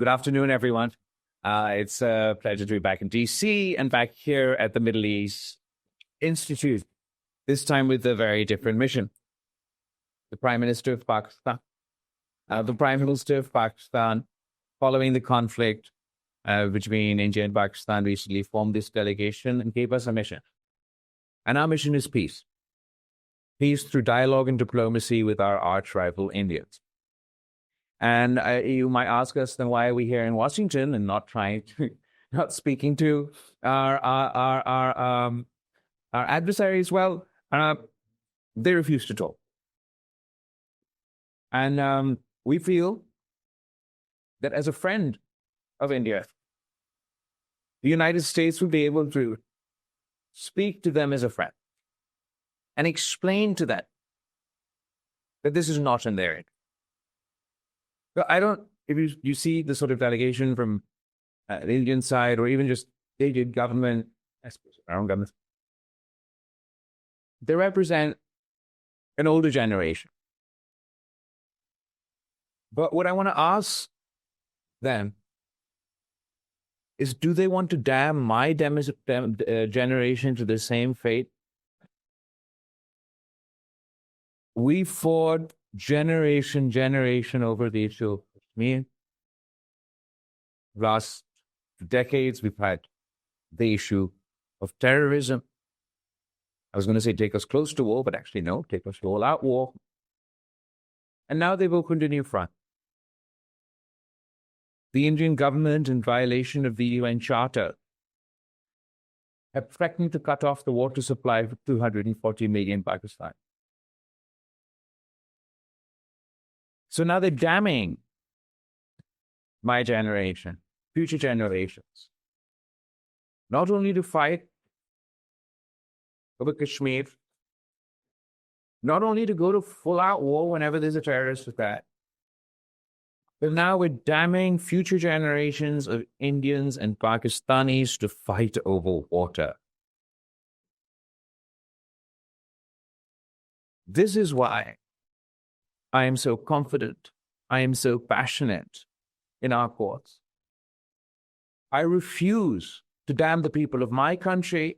Good afternoon, everyone. It's a pleasure to be back in DC and back here at the Middle East Institute, this time with a very different mission. The Prime Minister of Pakistan, following the conflict between India and Pakistan, recently formed this delegation and gave us a mission. And our mission is peace. Peace through dialogue and diplomacy with our arch rival Indians. And you might ask us, then why are we here in Washington and not speaking to our adversaries? Well, they refuse to talk. And we feel that as a friend of India, the United States would be able to speak to them as a friend and explain to them that this is not in their interest. If you see the sort of delegation from the Indian side or even just the Indian government, our own government, they represent an older generation. But what I want to ask them is, do they want to damn my generation to the same fate? We fought generation over the issue of Kashmir. Last decades, we've had the issue of terrorism. I was going to say take us close to war, but actually no, take us to all-out war. And now they've opened a new front. The Indian government, in violation of the UN Charter, have threatened to cut off the water supply for 240 million Pakistan. So now they're damning my generation, future generations, not only to fight over Kashmir, not only to go to full-out war whenever there's a terrorist attack, but now we're damning future generations of Indians and Pakistanis to fight over water. This is why I am so confident, I am so passionate in our cause. I refuse to damn the people of my country,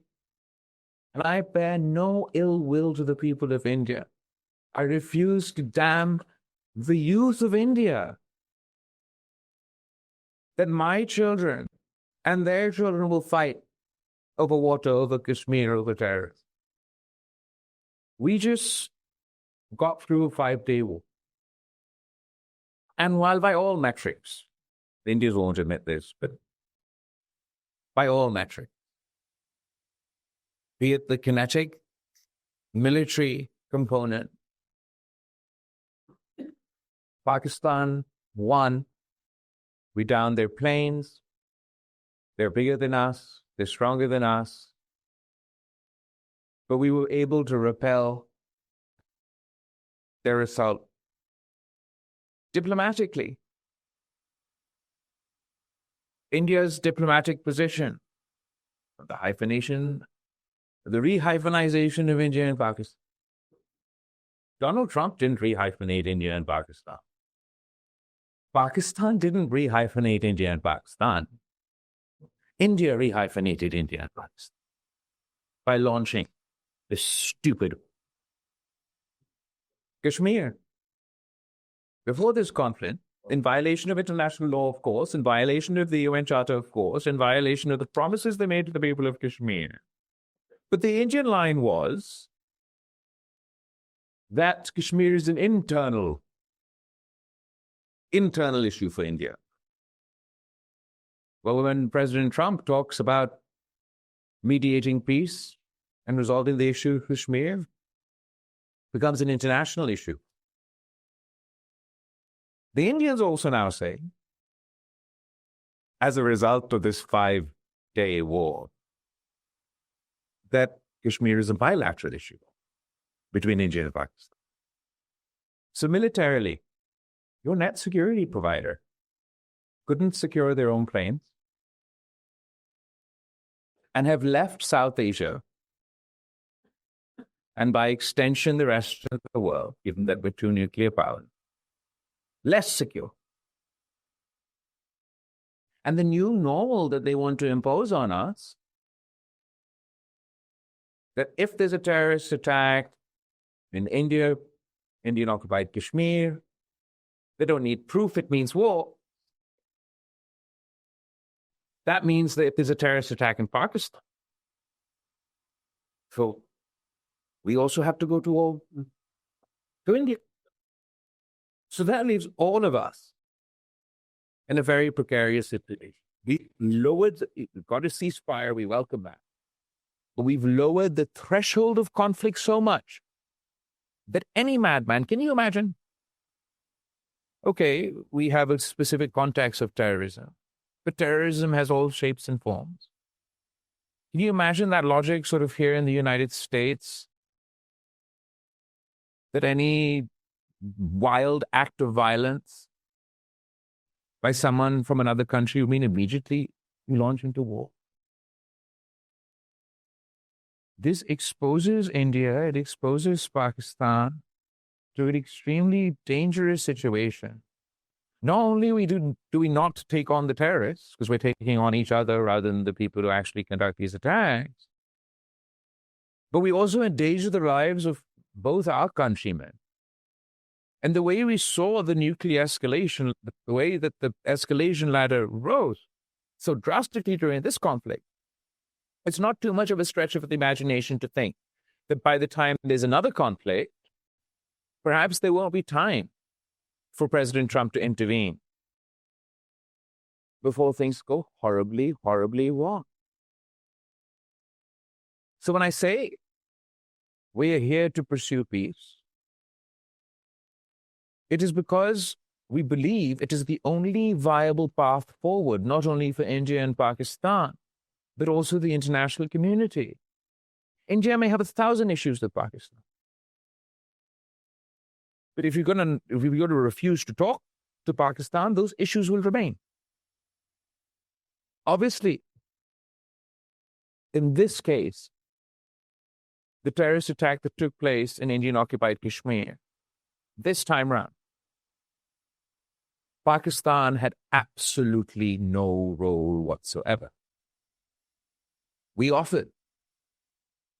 and I bear no ill will to the people of India. I refuse to damn the youth of India, that my children and their children will fight over water, over Kashmir, over terrorists. We just got through a 5-day war. And while by all metrics, the Indians won't admit this, but by all metrics, be it the kinetic, military component, Pakistan won. We downed their planes. They're bigger than us. They're stronger than us. But we were able to repel their assault diplomatically. India's diplomatic position, the rehyphenization of India and Pakistan. Donald Trump didn't rehyphenate India and Pakistan. Pakistan didn't rehyphenate India and Pakistan. India rehyphenated India and Pakistan by launching this stupid Kashmir. Before this conflict, in violation of international law, of course, in violation of the UN Charter, of course, in violation of the promises they made to the people of Kashmir. But the Indian line was that Kashmir is an internal issue for India. Well, when President Trump talks about mediating peace and resolving the issue of Kashmir, it becomes an international issue. The Indians also now say, as a result of this 5-day war, that Kashmir is a bilateral issue between India and Pakistan. So militarily, your net security provider couldn't secure their own planes and have left South Asia and by extension the rest of the world, given that we're two nuclear powers, less secure. And the new normal that they want to impose on us, that if there's a terrorist attack in India, Indian-occupied Kashmir, they don't need proof, it means war. That means that if there's a terrorist attack in Pakistan, so we also have to go to India. So that leaves all of us in a very precarious situation. We got a ceasefire, we welcome that. But we've lowered the threshold of conflict so much that any madman, can you imagine? Okay, we have a specific context of terrorism, but terrorism has all shapes and forms. Can you imagine that logic sort of here in the United States? That any wild act of violence by someone from another country would mean immediately you launch into war. This exposes India, it exposes Pakistan to an extremely dangerous situation. Not only do we not take on the terrorists, because we're taking on each other rather than the people who actually conduct these attacks, but we also endanger the lives of both our countrymen. And the way we saw the nuclear escalation, the way that the escalation ladder rose so drastically during this conflict, it's not too much of a stretch of the imagination to think that by the time there's another conflict, perhaps there won't be time for President Trump to intervene before things go horribly, horribly wrong. So when I say we are here to pursue peace, it is because we believe it is the only viable path forward, not only for India and Pakistan, but also the international community. India may have 1,000 issues with Pakistan. But if you're going to refuse to talk to Pakistan, those issues will remain. Obviously, in this case, the terrorist attack that took place in Indian-occupied Kashmir, this time round, Pakistan had absolutely no role whatsoever. We offered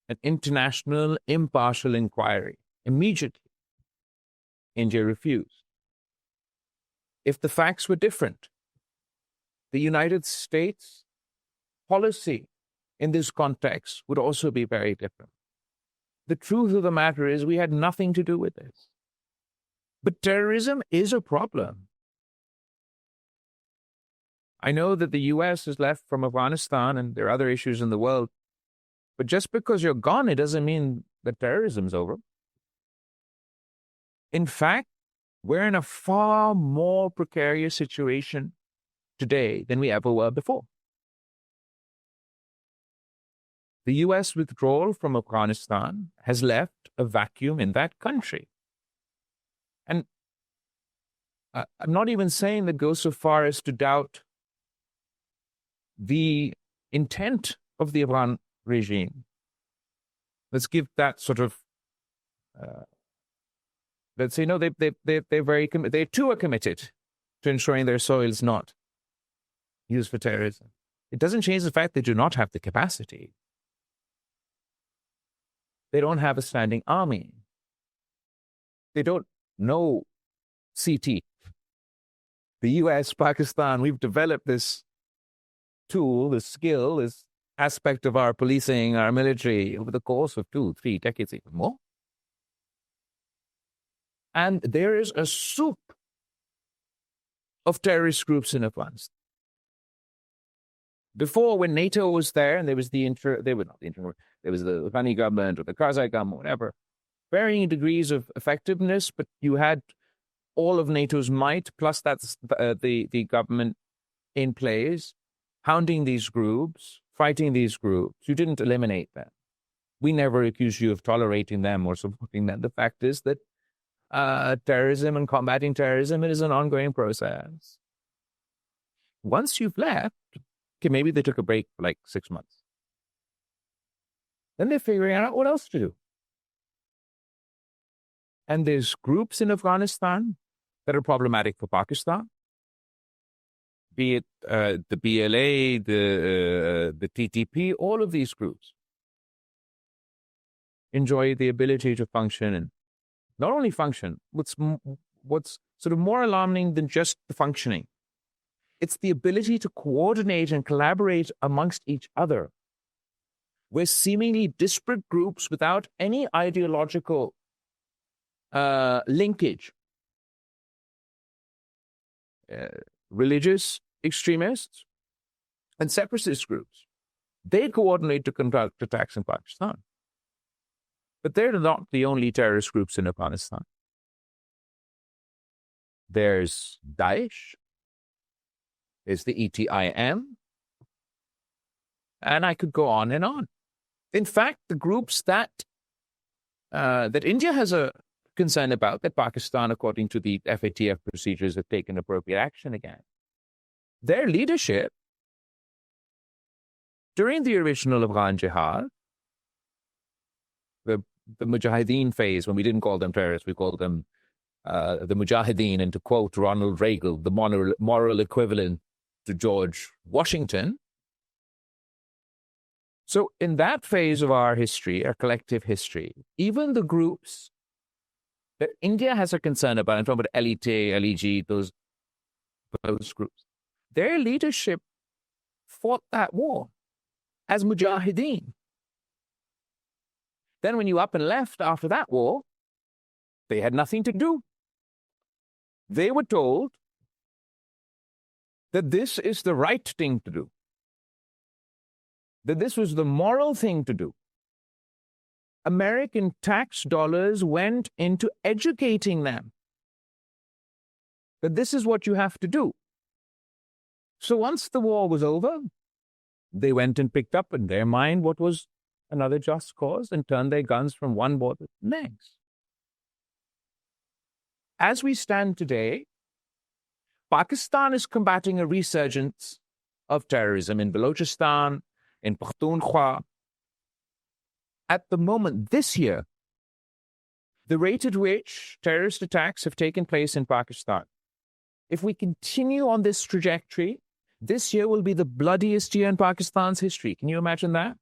an international impartial inquiry immediately. India refused. If the facts were different, the United States policy in this context would also be very different. The truth of the matter is we had nothing to do with this. But terrorism is a problem. I know that the US is left from Afghanistan and there are other issues in the world, but just because you're gone, it doesn't mean that terrorism's over. In fact, we're in a far more precarious situation today than we ever were before. The US withdrawal from Afghanistan has left a vacuum in that country. And I'm not even saying that goes so far as to doubt the intent of the Afghan regime. Let's give that sort of, let's say, no, they too are committed to ensuring their soil is not used for terrorism. It doesn't change the fact they do not have the capacity. They don't have a standing army. They don't know CT. The US, Pakistan, we've developed this tool, this skill, this aspect of our policing, our military over the course of 2-3 decades, even more. And there is a soup of terrorist groups in Afghanistan. Before, when NATO was there, and there was there was the Afghani government or the Karzai government, whatever, varying degrees of effectiveness, but you had all of NATO's might, plus that's the government in place, hounding these groups, fighting these groups. You didn't eliminate them. We never accused you of tolerating them or supporting them. The fact is that terrorism and combating terrorism, it is an ongoing process. Once you've left, okay, maybe they took a break for like 6 months. Then they're figuring out what else to do. And there's groups in Afghanistan that are problematic for Pakistan. be it the BLA, the TTP, all of these groups enjoy the ability to function, and not only function, what's sort of more alarming than just the functioning, it's the ability to coordinate and collaborate amongst each other. We're seemingly disparate groups without any ideological linkage. Religious extremists and separatist groups, they coordinate to conduct attacks in Pakistan. But they're not the only terrorist groups in Afghanistan. There's Daesh, there's the ETIM, and I could go on and on. In fact, the groups that India has a concern about, that Pakistan, according to the FATF procedures, have taken appropriate action against, their leadership during the original Afghan Jihad, the Mujahideen phase, when we didn't call them terrorists, we called them the Mujahideen, and to quote Ronald Reagan, the moral equivalent to George Washington. So in that phase of our history, our collective history, even the groups that India has a concern about, I'm talking about LET, LEG, those groups, their leadership fought that war as Mujahideen. Then when you up and left after that war, they had nothing to do. They were told that this is the right thing to do, that this was the moral thing to do. American tax dollars went into educating them that this is what you have to do. So once the war was over, they went and picked up in their mind what was another just cause and turned their guns from one war to the next. As we stand today, Pakistan is combating a resurgence of terrorism in Balochistan, in Pakhtunkhwa. At the moment, this year, the rate at which terrorist attacks have taken place in Pakistan, if we continue on this trajectory, this year will be the bloodiest year in Pakistan's history. Can you imagine that?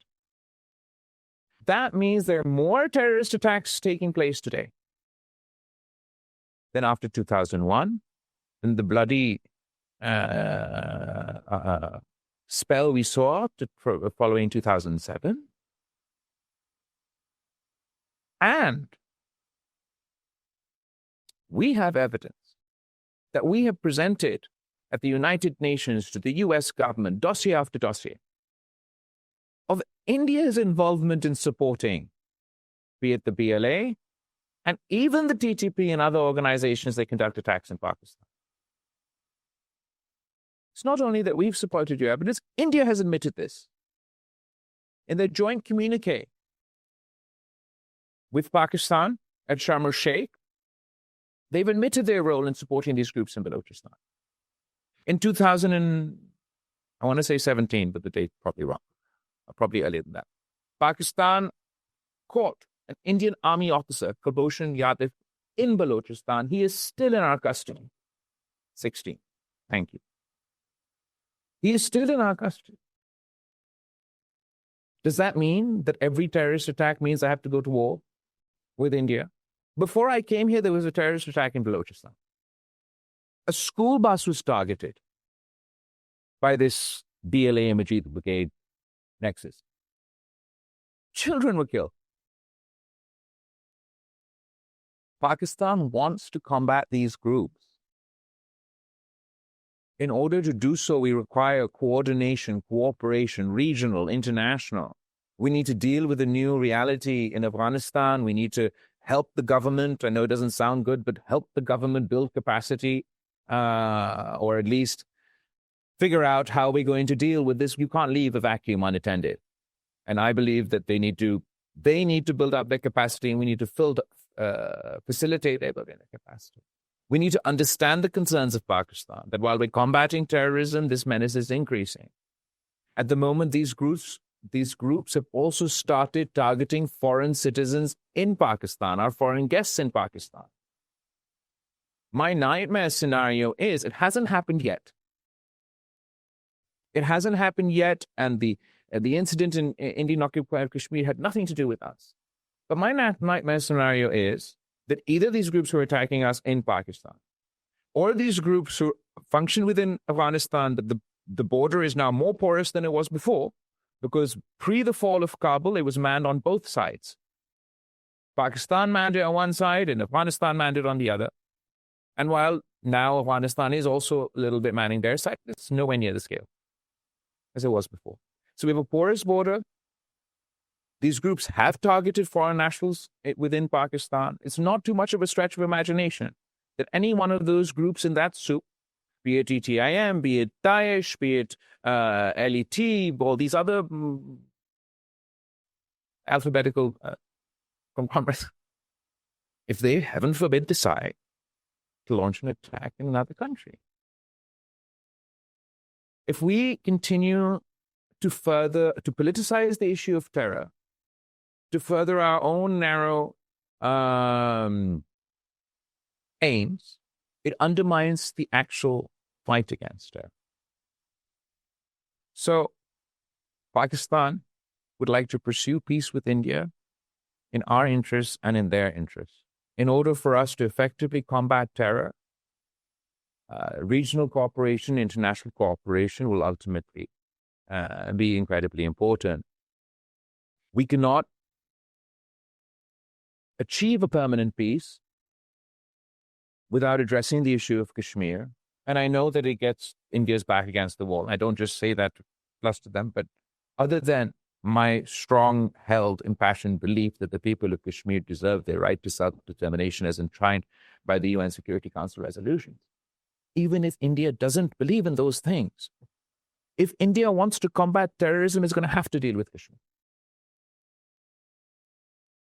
That means there are more terrorist attacks taking place today than after 2001, and the bloody spell we saw following 2007. And we have evidence that we have presented at the United Nations to the US government, dossier after dossier, of India's involvement in supporting, be it the BLA, and even the TTP and other organizations that conduct attacks in Pakistan. It's not only that we've supported your evidence, India has admitted this. In their joint communique with Pakistan at Sharm el-Sheikh, they've admitted their role in supporting these groups in Balochistan. In 17, but the date's probably wrong, probably earlier than that, Pakistan caught an Indian army officer, Kulbhushan Yadav, in Balochistan. He is still in our custody. 16. Thank you. He is still in our custody. Does that mean that every terrorist attack means I have to go to war with India? Before I came here, there was a terrorist attack in Balochistan. A school bus was targeted by this BLA Majid Brigade nexus. Children were killed. Pakistan wants to combat these groups. In order to do so, we require coordination, cooperation, regional, international. We need to deal with the new reality in Afghanistan. We need to help the government. I know it doesn't sound good, but help the government build capacity, or at least figure out how we're going to deal with this. You can't leave a vacuum unattended. And I believe that they need to build up their capacity, and we need to facilitate their building their capacity. We need to understand the concerns of Pakistan, that while we're combating terrorism, this menace is increasing. At the moment, these groups have also started targeting foreign citizens in Pakistan, our foreign guests in Pakistan. My nightmare scenario is, it hasn't happened yet, It hasn't happened yet, and the incident in Indian-occupied Kashmir had nothing to do with us. But my nightmare scenario is that either these groups who are attacking us in Pakistan, or these groups who function within Afghanistan, but the border is now more porous than it was before, because pre the fall of Kabul, it was manned on both sides. Pakistan manned it on one side and Afghanistan manned it on the other. And while now Afghanistan is also a little bit manning their side, it's nowhere near the scale as it was before. So we have a porous border. These groups have targeted foreign nationals within Pakistan. It's not too much of a stretch of imagination that any one of those groups in that soup, be it ETIM, be it Daesh, be it LET, all these other alphabetical conglomerates, if they, heaven forbid, decide to launch an attack in another country. If we continue to politicize the issue of terror, to further our own narrow aims, it undermines the actual fight against terror. So, Pakistan would like to pursue peace with India in our interests and in their interests. In order for us to effectively combat terror, regional cooperation, international cooperation will ultimately be incredibly important. We cannot achieve a permanent peace without addressing the issue of Kashmir. And I know that it gets India's back against the wall. I don't just say that to fluster them, but other than my strong-held, impassioned belief that the people of Kashmir deserve their right to self-determination as enshrined by the UN Security Council resolutions, even if India doesn't believe in those things, if India wants to combat terrorism, it's going to have to deal with Kashmir.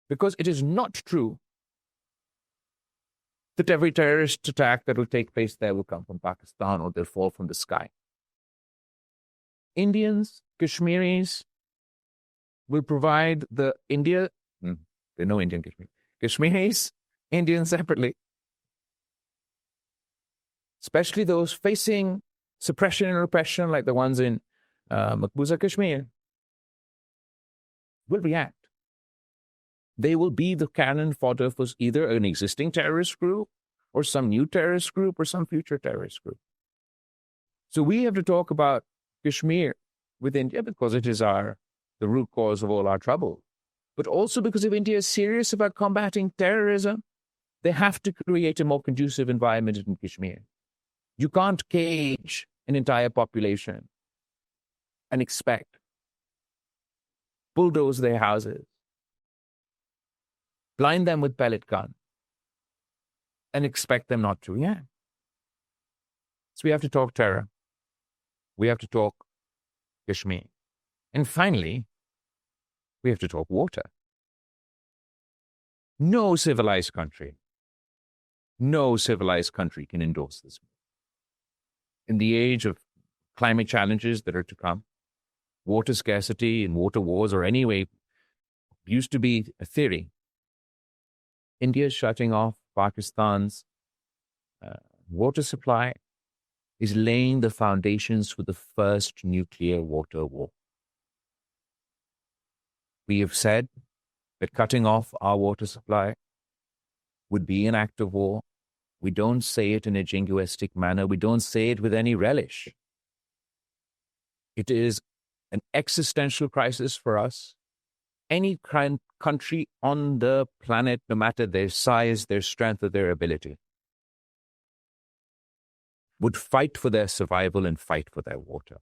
Because it is not true that every terrorist attack that will take place there will come from Pakistan or they'll fall from the sky. Indians, Kashmiris will provide the India, there are no Indian Kashmir, Kashmiris, Indians separately, especially those facing suppression and repression like the ones in Maqbuza, Kashmir, will react. They will be the cannon fodder for either an existing terrorist group or some new terrorist group or some future terrorist group. So we have to talk about Kashmir with India because it is the root cause of all our trouble. But also because if India is serious about combating terrorism, they have to create a more conducive environment in Kashmir. You can't cage an entire population and expect bulldoze their houses, blind them with pellet gun, and expect them not to react. So we have to talk terror. We have to talk Kashmir. And finally, we have to talk water. No civilized country can endorse this. In the age of climate challenges that are to come, water scarcity and water wars, or anyway, used to be a theory. India shutting off Pakistan's water supply is laying the foundations for the first nuclear water war. We have said that cutting off our water supply would be an act of war. We don't say it in a jingoistic manner. We don't say it with any relish. It is an existential crisis for us. Any country on the planet, no matter their size, their strength, or their ability, would fight for their survival and fight for their water.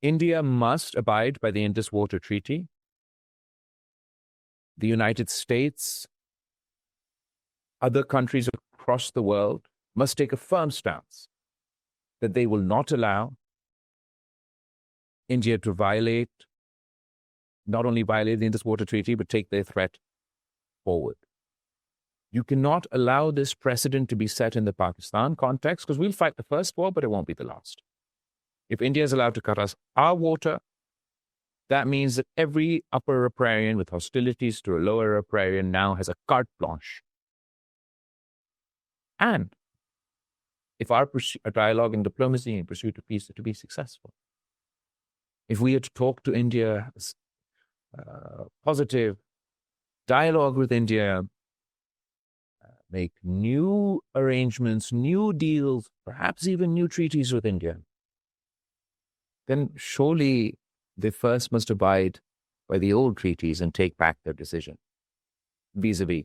India must abide by the Indus Water Treaty. The United States, other countries across the world must take a firm stance that they will not allow India to not only violate the Indus Water Treaty, but take their threat forward. You cannot allow this precedent to be set in the Pakistan context, because we'll fight the first war, but it won't be the last. If India is allowed to cut us our water, that means that every upper riparian with hostilities to a lower riparian now has a carte blanche. And if our dialogue and diplomacy in pursuit of peace are to be successful, if we are to talk to India, positive dialogue with India, make new arrangements, new deals, perhaps even new treaties with India, then surely they first must abide by the old treaties and take back their decision vis-a-vis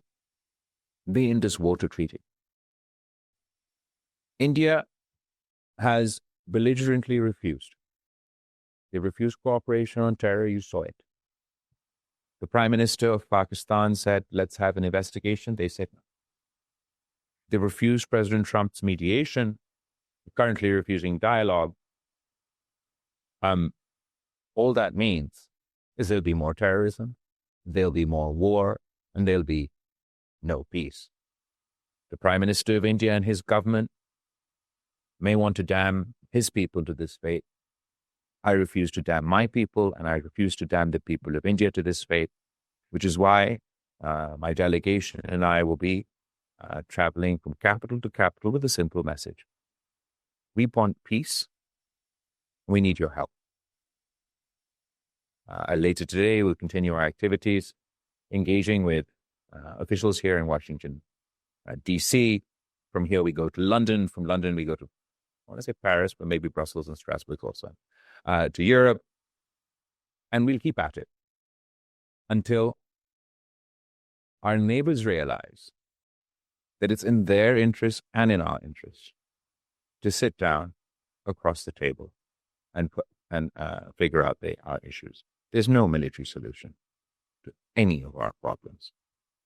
the Indus Water Treaty. India has belligerently refused. They refused cooperation on terror. You saw it. The Prime Minister of Pakistan said, let's have an investigation. They said no. They refused President Trump's mediation, currently refusing dialogue. All that means is there'll be more terrorism, there'll be more war, and there'll be no peace. The Prime Minister of India and his government may want to damn his people to this fate. I refuse to damn my people, and I refuse to damn the people of India to this fate, which is why my delegation and I will be traveling from capital to capital with a simple message. We want peace. We need your help. Later today, we'll continue our activities, engaging with officials here in Washington, D.C. From here, we go to London. From London, we go to, I want to say Paris, but maybe Brussels and Strasbourg also, to Europe. And we'll keep at it until our neighbors realize that it's in their interest and in our interest to sit down across the table and figure out our issues. There's no military solution to any of our problems.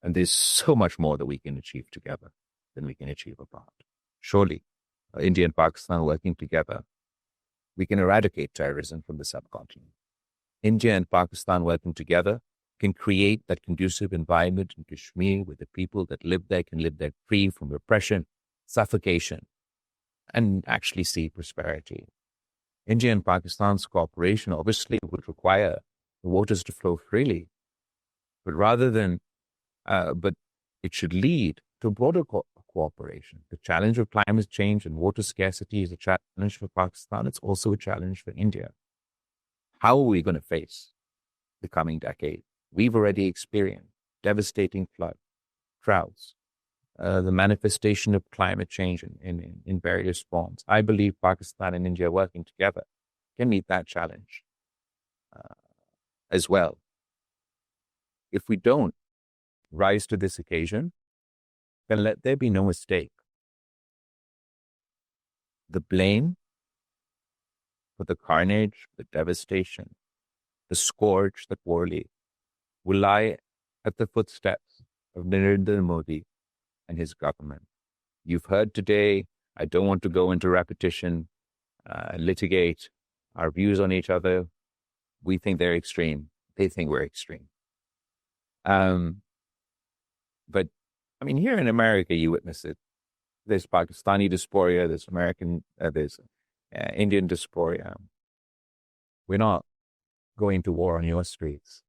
And there's so much more that we can achieve together than we can achieve apart. Surely, India and Pakistan working together, we can eradicate terrorism from the subcontinent. India and Pakistan working together can create that conducive environment in Kashmir where the people that live there can live there free from repression, suffocation, and actually see prosperity. India and Pakistan's cooperation obviously would require the waters to flow freely, but but it should lead to broader cooperation. The challenge of climate change and water scarcity is a challenge for Pakistan. It's also a challenge for India. How are we going to face the coming decade? We've already experienced devastating floods, droughts, the manifestation of climate change in various forms. I believe Pakistan and India working together can meet that challenge as well. If we don't rise to this occasion, then let there be no mistake. The blame for the carnage, the devastation, the scourge that war leaves will lie at the footsteps of Narendra Modi and his government. You've heard today, I don't want to go into repetition, litigate our views on each other. We think they're extreme. They think we're extreme. But I mean, here in America, you witness it. There's Pakistani dysphoria, there's there's Indian dysphoria. We're not going to war on your streets.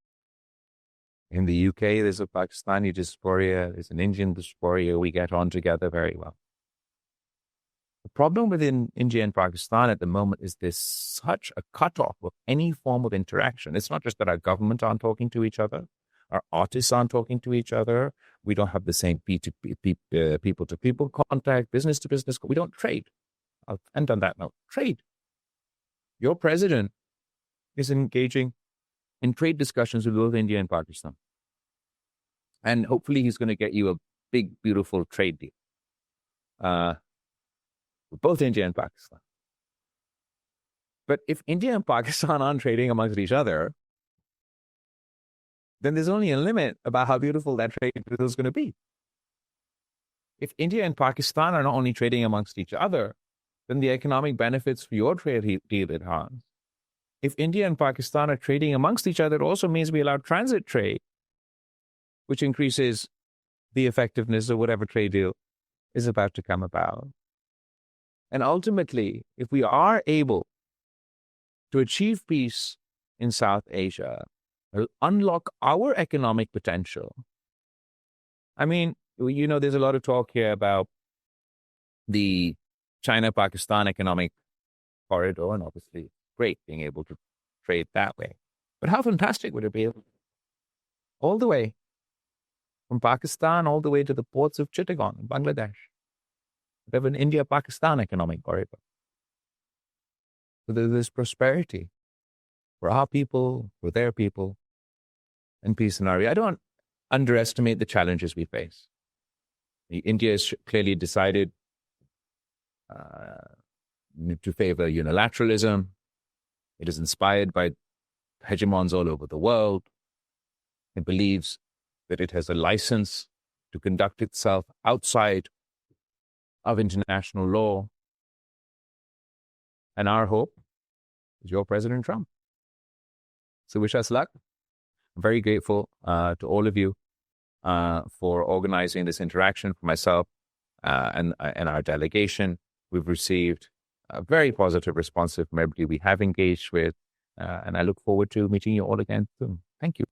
In the UK, there's a Pakistani dysphoria, there's an Indian dysphoria. We get on together very well. The problem within India and Pakistan at the moment is there's such a cutoff of any form of interaction. It's not just that our government aren't talking to each other, our artists aren't talking to each other. We don't have the same people-to-people contact, business-to-business. We don't trade. I'll end on that note. Trade. Your president is engaging in trade discussions with both India and Pakistan. And hopefully he's going to get you a big, beautiful trade deal with both India and Pakistan. But if India and Pakistan aren't trading amongst each other, then there's only a limit about how beautiful that trade deal is going to be. If India and Pakistan are not only trading amongst each other, then the economic benefits for your trade deal enhance. If India and Pakistan are trading amongst each other, it also means we allow transit trade, which increases the effectiveness of whatever trade deal is about to come about. And ultimately, if we are able to achieve peace in South Asia, unlock our economic potential. I mean, there's a lot of talk here about the China-Pakistan economic corridor, and obviously great being able to trade that way. But how fantastic would it be all the way from Pakistan all the way to the ports of Chittagong in Bangladesh? We have an India-Pakistan economic corridor. So there's prosperity for our people, for their people, and peace in our area. I don't underestimate the challenges we face. India has clearly decided to favor unilateralism. It is inspired by hegemons all over the world. It believes that it has a license to conduct itself outside of international law. And our hope is your President Trump. So wish us luck. I'm very grateful to all of you for organizing this interaction for myself and our delegation. We've received a very positive response from everybody we have engaged with, and I look forward to meeting you all again soon. Thank you.